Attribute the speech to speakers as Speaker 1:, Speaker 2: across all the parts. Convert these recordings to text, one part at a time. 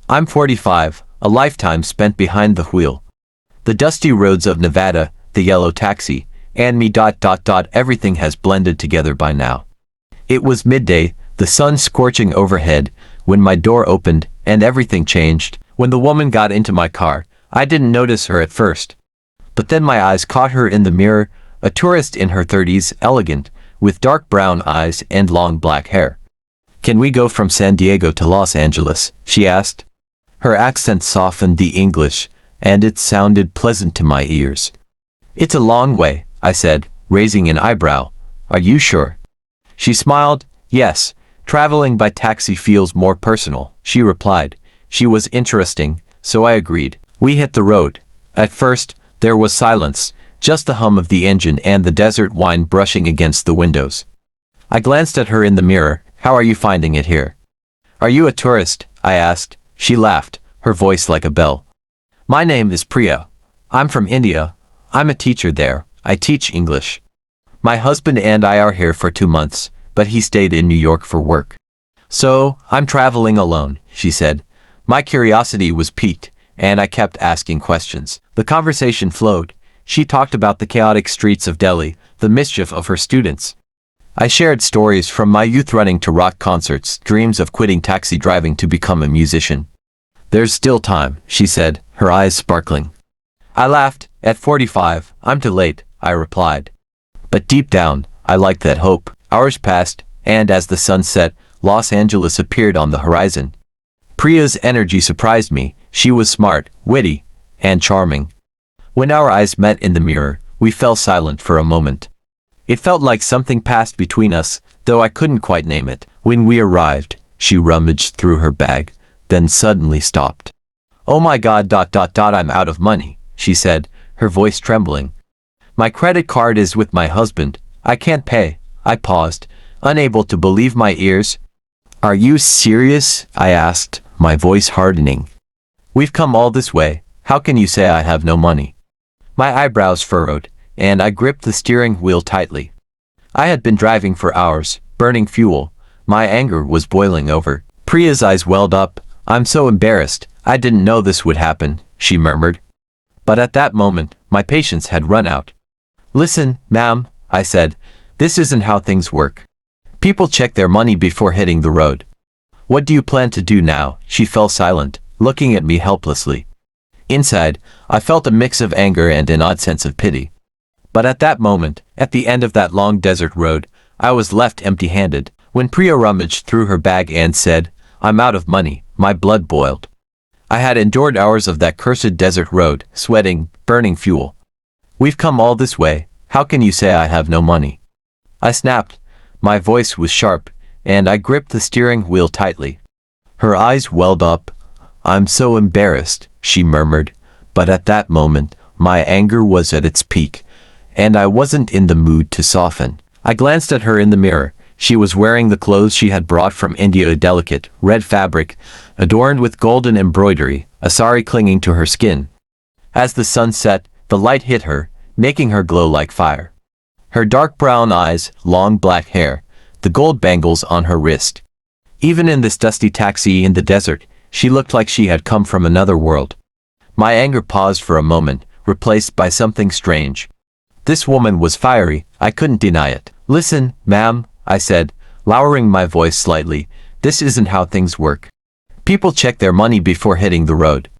Speaker 1: I'm 45, a lifetime spent behind the wheel. The dusty roads of Nevada, the yellow taxi, and me. Everything has blended together by now. It was midday, the sun scorching overhead, when my door opened, and everything changed. When the woman got into my car, I didn't notice her at first. But then my eyes caught her in the mirror, a tourist in her 30s, elegant, with dark brown eyes and long black hair. "Can we go from San Diego to Los Angeles?" she asked. Her accent softened the English, and it sounded pleasant to my ears. "It's a long way," I said, raising an eyebrow. "Are you sure?" She smiled. "Yes, traveling by taxi feels more personal," she replied. She was interesting, so I agreed. We hit the road. At first, there was silence, just the hum of the engine and the desert wine brushing against the windows. I glanced at her in the mirror. "How are you finding it here?" "Are you a tourist?" I asked. She laughed, her voice like a bell. "My name is Priya. I'm from India. I'm a teacher there. I teach English. My husband and I are here for 2 months, but he stayed in New York for work. So, I'm traveling alone," she said. My curiosity was piqued, and I kept asking questions. The conversation flowed. She talked about the chaotic streets of Delhi, the mischief of her students. I shared stories from my youth, running to rock concerts, dreams of quitting taxi driving to become a musician. "There's still time," she said, her eyes sparkling. I laughed. "At 45, I'm too late," I replied. But deep down, I liked that hope. Hours passed, and as the sun set, Los Angeles appeared on the horizon. Priya's energy surprised me. She was smart, witty, and charming. When our eyes met in the mirror, we fell silent for a moment. It felt like something passed between us, though I couldn't quite name it. When we arrived, she rummaged through her bag, then suddenly stopped. "Oh my God, I'm out of money," she said, her voice trembling. "My credit card is with my husband. I can't pay." I paused, unable to believe my ears. "Are you serious?" I asked, my voice hardening. "We've come all this way. How can you say I have no money?" My eyebrows furrowed, and I gripped the steering wheel tightly. I had been driving for hours, burning fuel. My anger was boiling over. Priya's eyes welled up. "I'm so embarrassed. I didn't know this would happen," she murmured. But at that moment, my patience had run out. "Listen, ma'am," I said, "this isn't how things work. People check their money before hitting the road. What do you plan to do now?" She fell silent, looking at me helplessly. Inside, I felt a mix of anger and an odd sense of pity. But at that moment, at the end of that long desert road, I was left empty-handed. When Priya rummaged through her bag and said, "I'm out of money," my blood boiled. I had endured hours of that cursed desert road, sweating, burning fuel. "We've come all this way. How can you say I have no money?" I snapped. My voice was sharp, and I gripped the steering wheel tightly. Her eyes welled up. "I'm so embarrassed," she murmured. But at that moment, my anger was at its peak, and I wasn't in the mood to soften. I glanced at her in the mirror. She was wearing the clothes she had brought from India, a delicate, red fabric, adorned with golden embroidery, a sari clinging to her skin. As the sun set, the light hit her, making her glow like fire. Her dark brown eyes, long black hair, the gold bangles on her wrist. Even in this dusty taxi in the desert, she looked like she had come from another world. My anger paused for a moment, replaced by something strange. This woman was fiery. I couldn't deny it. "Listen, ma'am," I said, lowering my voice slightly, "this isn't how things work. People check their money before hitting the road.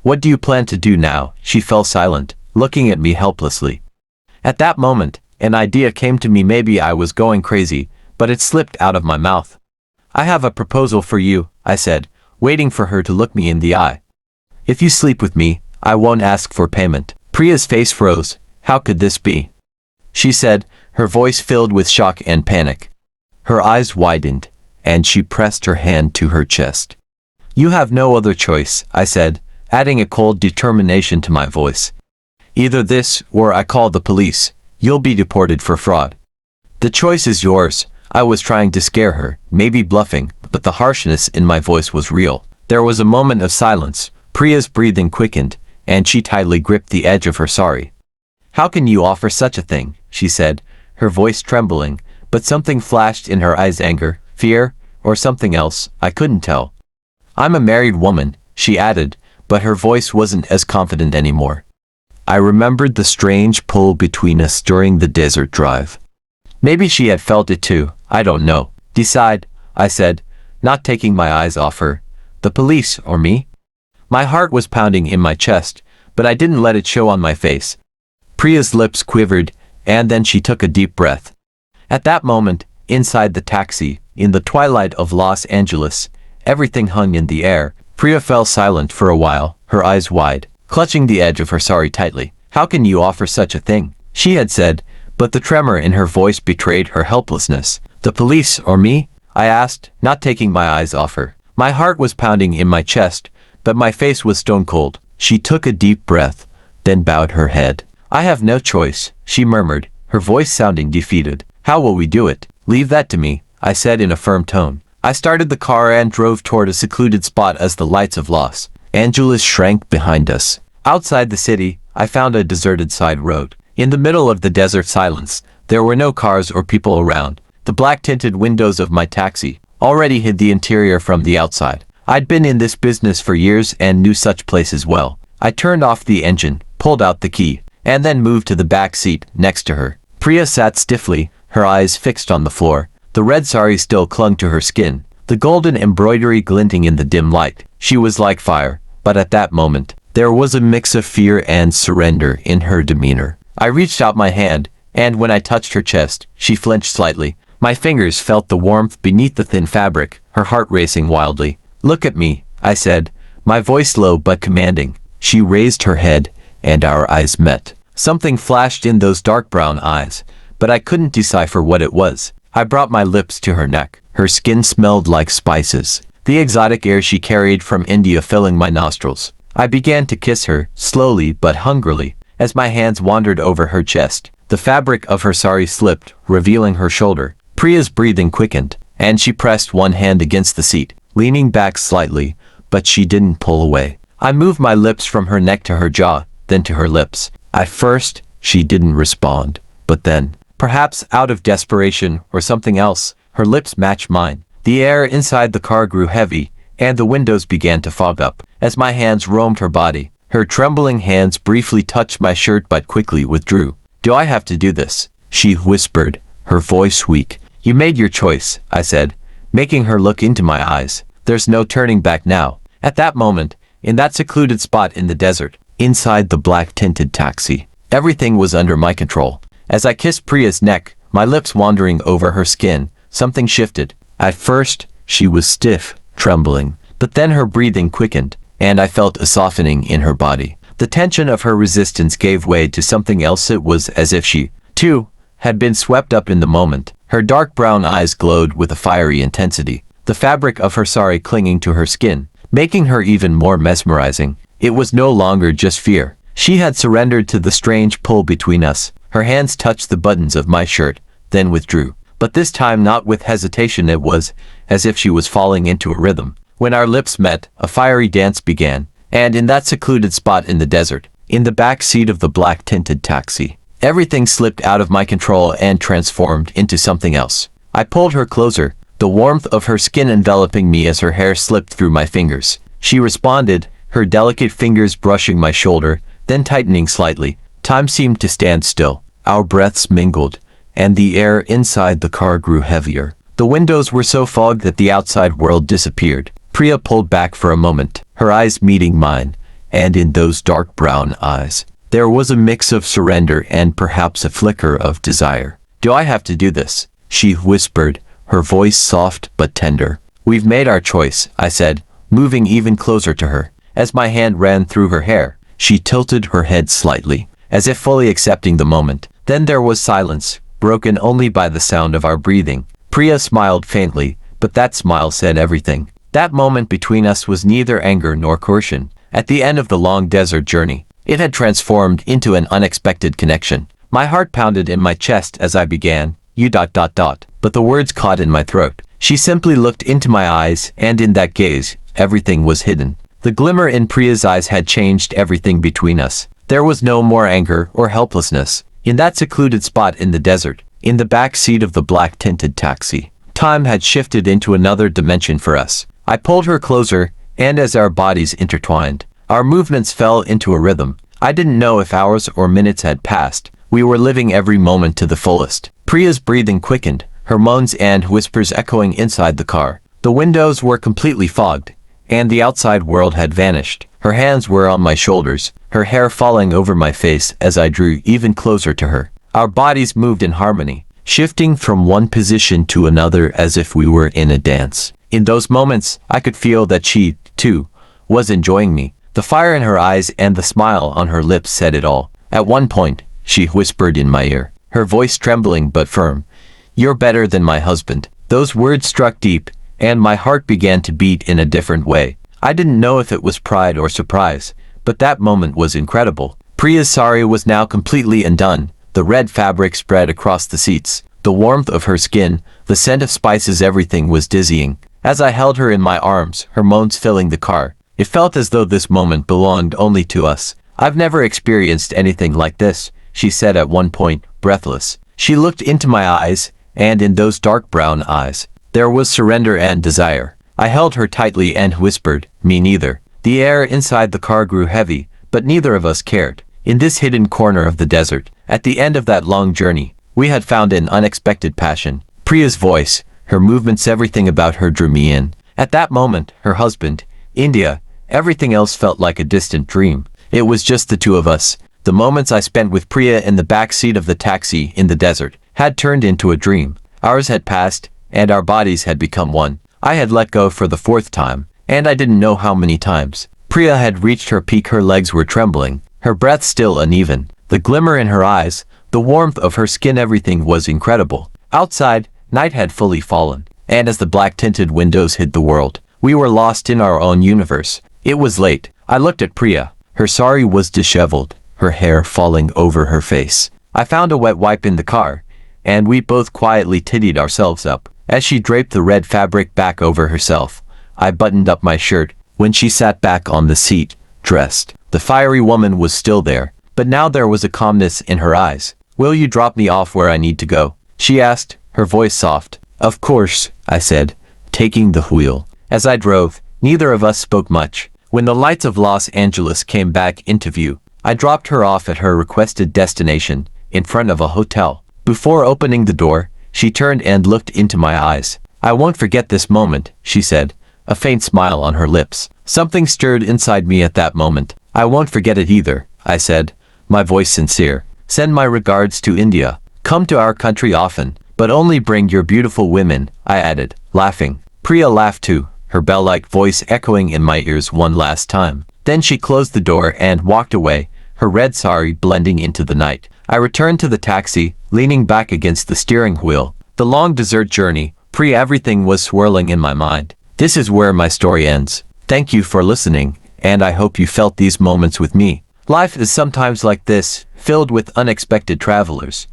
Speaker 1: What do you plan to do now?" She fell silent, looking at me helplessly. At that moment, an idea came to me. Maybe I was going crazy, but it slipped out of my mouth. "I have a proposal for you," I said, waiting for her to look me in the eye. "If you sleep with me, I won't ask for payment." Priya's face froze. "How could this be?" she said, her voice filled with shock and panic. Her eyes widened, and she pressed her hand to her chest. "You have no other choice," I said, adding a cold determination to my voice. "Either this, or I call the police. You'll be deported for fraud. The choice is yours." I was trying to scare her, maybe bluffing, but the harshness in my voice was real. There was a moment of silence. Priya's breathing quickened, and she tightly gripped the edge of her sari. "How can you offer such a thing?" she said, her voice trembling, but something flashed in her eyes, anger, fear, or something else, I couldn't tell. "I'm a married woman, she added, but her voice wasn't as confident anymore. I remembered the strange pull between us during the desert drive. Maybe she had felt it too, I don't know. Decide, I said, not taking my eyes off her. The police or me? My heart was pounding in my chest, but I didn't let it show on my face. Priya's lips quivered, and then she took a deep breath. At that moment, inside the taxi, in the twilight of Los Angeles, everything hung in the air. Priya fell silent for a while, her eyes wide, clutching the edge of her sari tightly. How can you offer such a thing? She had said, but the tremor in her voice betrayed her helplessness. The police or me? I asked, not taking my eyes off her. My heart was pounding in my chest, but my face was stone cold. She took a deep breath, then bowed her head. I have no choice, she murmured, her voice sounding defeated. How will we do it? Leave that to me, I said in a firm tone. I started the car and drove toward a secluded spot as the lights of Los Angeles shrank behind us. Outside the city, I found a deserted side road. In the middle of the desert silence, there were no cars or people around. The black-tinted windows of my taxi already hid the interior from the outside. I'd been in this business for years and knew such places well. I turned off the engine, pulled out the key, and then moved to the back seat next to her. Priya sat stiffly, her eyes fixed on the floor. The red sari still clung to her skin, the golden embroidery glinting in the dim light. She was like fire, but at that moment, there was a mix of fear and surrender in her demeanor. I reached out my hand, and when I touched her chest, she flinched slightly. My fingers felt the warmth beneath the thin fabric, her heart racing wildly. Look at me, I said, my voice low but commanding. She raised her head, and our eyes met. Something flashed in those dark brown eyes, but I couldn't decipher what it was. I brought my lips to her neck. Her skin smelled like spices, the exotic air she carried from India filling my nostrils. I began to kiss her, slowly but hungrily, as my hands wandered over her chest. The fabric of her sari slipped, revealing her shoulder. Priya's breathing quickened, and she pressed one hand against the seat, leaning back slightly, but she didn't pull away. I moved my lips from her neck to her jaw, then to her lips. At first, she didn't respond, but then, perhaps out of desperation or something else, her lips matched mine. The air inside the car grew heavy, and the windows began to fog up. As my hands roamed her body, her trembling hands briefly touched my shirt but quickly withdrew. Do I have to do this? She whispered, her voice weak. You made your choice, I said, making her look into my eyes. There's no turning back now. At that moment, in that secluded spot in the desert, inside the black-tinted taxi, everything was under my control. As I kissed Priya's neck, my lips wandering over her skin, something shifted. At first, she was stiff, trembling, but then her breathing quickened, and I felt a softening in her body. The tension of her resistance gave way to something else. It was as if she, too, had been swept up in the moment. Her dark brown eyes glowed with a fiery intensity, the fabric of her sari clinging to her skin, making her even more mesmerizing. It was no longer just fear. She had surrendered to the strange pull between us. Her hands touched the buttons of my shirt, then withdrew. But this time not with hesitation. It was as if she was falling into a rhythm. When our lips met, a fiery dance began, and in that secluded spot in the desert, in the back seat of the black-tinted taxi, everything slipped out of my control and transformed into something else. I pulled her closer, the warmth of her skin enveloping me as her hair slipped through my fingers. She responded, her delicate fingers brushing my shoulder, then tightening slightly. Time seemed to stand still. Our breaths mingled, and the air inside the car grew heavier. The windows were so fogged that the outside world disappeared. Priya pulled back for a moment, her eyes meeting mine, and in those dark brown eyes, there was a mix of surrender and perhaps a flicker of desire. Do I have to do this? She whispered, her voice soft but tender. We've made our choice, I said, moving even closer to her. As my hand ran through her hair, she tilted her head slightly, as if fully accepting the moment. Then there was silence, broken only by the sound of our breathing. Priya smiled faintly, but that smile said everything. That moment between us was neither anger nor coercion. At the end of the long desert journey, it had transformed into an unexpected connection. My heart pounded in my chest as I began, but the words caught in my throat. She simply looked into my eyes, and in that gaze, everything was hidden. The glimmer in Priya's eyes had changed everything between us. There was no more anger or helplessness. In that secluded spot in the desert, in the back seat of the black-tinted taxi, time had shifted into another dimension for us. I pulled her closer, and as our bodies intertwined, our movements fell into a rhythm. I didn't know if hours or minutes had passed. We were living every moment to the fullest. Priya's breathing quickened, her moans and whispers echoing inside the car. The windows were completely fogged, and the outside world had vanished. Her hands were on my shoulders, her hair falling over my face as I drew even closer to her. Our bodies moved in harmony, shifting from one position to another as if we were in a dance. In those moments, I could feel that she, too, was enjoying me. The fire in her eyes and the smile on her lips said it all. At one point, she whispered in my ear, her voice trembling but firm, "You're better than my husband." Those words struck deep, and my heart began to beat in a different way. I didn't know if it was pride or surprise, but that moment was incredible. Priya's sari was now completely undone, the red fabric spread across the seats, the warmth of her skin, the scent of spices, everything was dizzying. As I held her in my arms, her moans filling the car, it felt as though this moment belonged only to us. "I've never experienced anything like this," she said at one point, breathless. She looked into my eyes, and in those dark brown eyes, there was surrender and desire. I held her tightly and whispered, "Me neither." The air inside the car grew heavy, but neither of us cared. In this hidden corner of the desert, at the end of that long journey, we had found an unexpected passion. Priya's voice, her movements, everything about her drew me in. At that moment, her husband, India, everything else felt like a distant dream. It was just the two of us. The moments I spent with Priya in the back seat of the taxi in the desert had turned into a dream. Hours had passed, and our bodies had become one. I had let go for the fourth time, and I didn't know how many times. Priya had reached her peak, her legs were trembling, her breath still uneven, the glimmer in her eyes, the warmth of her skin, everything was incredible. Outside, night had fully fallen, and as the black-tinted windows hid the world, we were lost in our own universe. It was late. I looked at Priya. Her sari was disheveled, her hair falling over her face. I found a wet wipe in the car, and we both quietly tidied ourselves up. As she draped the red fabric back over herself, I buttoned up my shirt. When she sat back on the seat, dressed, the fiery woman was still there, but now there was a calmness in her eyes. "Will you drop me off where I need to go?" she asked, her voice soft. "Of course," I said, taking the wheel. As I drove, neither of us spoke much. When the lights of Los Angeles came back into view, I dropped her off at her requested destination, in front of a hotel. Before opening the door, she turned and looked into my eyes. "I won't forget this moment," she said, a faint smile on her lips. Something stirred inside me at that moment. "I won't forget it either," I said, my voice sincere. "Send my regards to India. Come to our country often, but only bring your beautiful women," I added, laughing. Priya laughed too, her bell-like voice echoing in my ears one last time. Then she closed the door and walked away, her red sari blending into the night. I returned to the taxi, leaning back against the steering wheel. The long desert journey, everything was swirling in my mind. This is where my story ends. Thank you for listening, and I hope you felt these moments with me. Life is sometimes like this, filled with unexpected travelers.